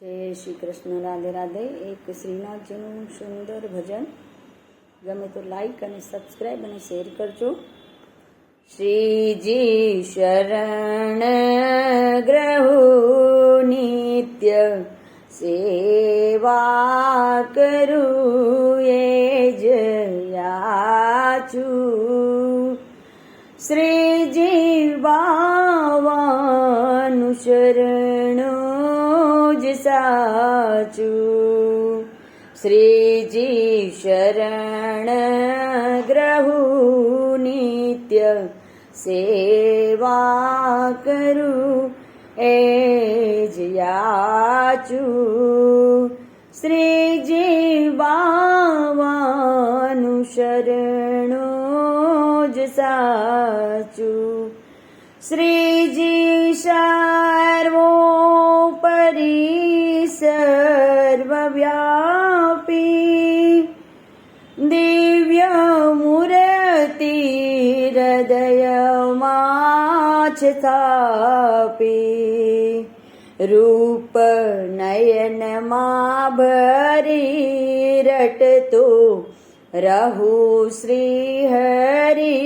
जय श्री कृष्ण। राधे राधे। एक श्रीनाथजीનું સુંદર ભજન ગમે તો લાઈક અને સબસ્ક્રાઈબ અને શેર કરજો। શ્રીજી શરણ ગ્રહો નિત્ય સેવા કરું એ જયાચું। શ્રીજી બાવાનું શરણું साचू। श्रीजी शरण ग्रहु नित्य सेवा करू एजयाचू। श्रीजी बावानु शरणु ज साचू। श्रीजी सर्वोपरि सर्वव्यापी दिव्य मूर्ति हृदय माच स्थापी। रूप नयन मां भरी रटतो रहु श्री हरि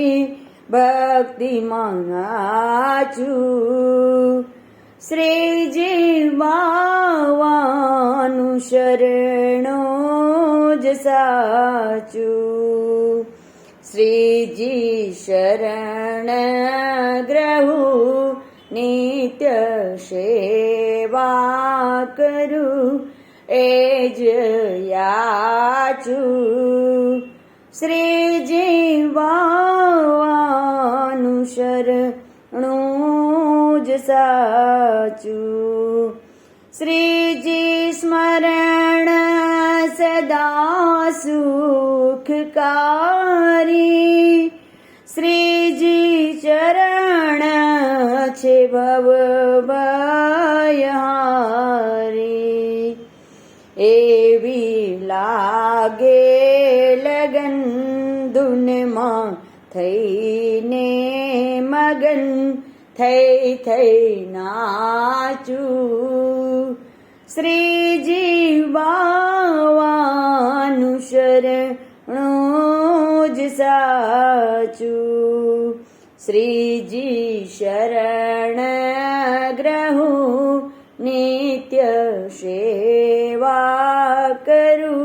भक्ति माचू। श्रीजी बावानु शरणो ज साचू। श्रीजी शरण ग्रहु नित्य सेवा करू एजयाचू। श्रीजी बावानु शरणो ज साचू। श्रीजी स्मरण सदा सुखकारी। श्रीजी चरण छे भव भयहारी। एवी लागे लगन धुन मां थईने मगन थई थई नाचू। श्रीजी बावानु शरणो ज साचू। श्रीजी शरण ग्रहु नित्य सेवा करू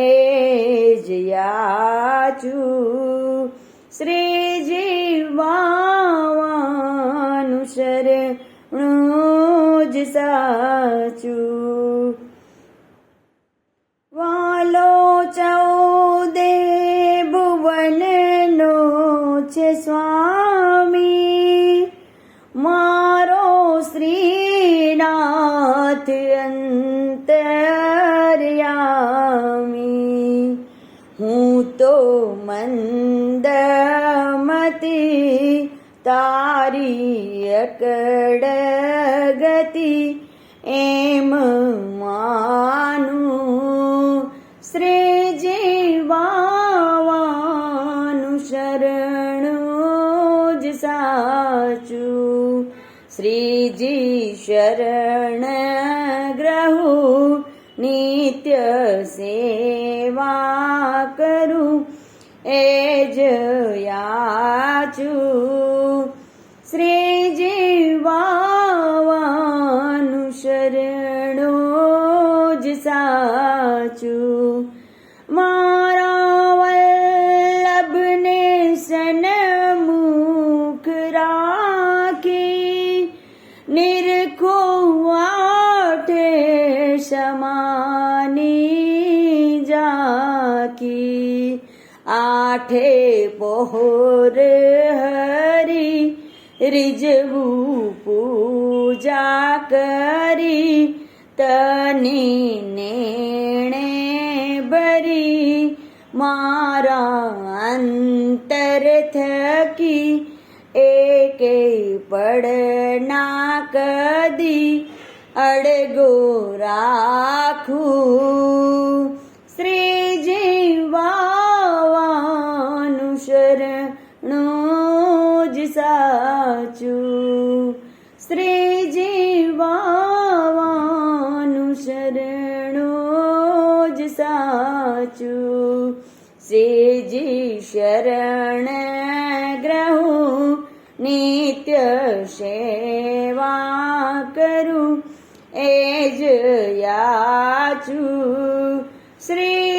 एजयाचू। श्रीजी बावानु शरणो ज साचू। वालो चौदे भुवननो छे स्वामी मारो श्रीनाथ अंतर्यामी। हूँ तो मंदमती तारी अकड़ गति एम मानू। श्रीजी बावानु शरणो ज साचू। श्रीजी शरण ग्रहु नित्य सेवा करू एजयाचू। श्रीजी बावानु शरणो ज साचू। मारा वल्लभने सन्मुख राखी निरखो आठे समानी जाकी। आठे पोहर हरी रिजवू पूजा करी तनी नेणे भरी मारा अंतर थकी एके पड़ना कदी अड़गो राखू। श्रीजी बावानु शरणो ज साचू। श्रीजी बावानु છું શ્રીજી શરણ ગ્રહું નિત્ય સેવા કરું એ જ યાચું શ્રી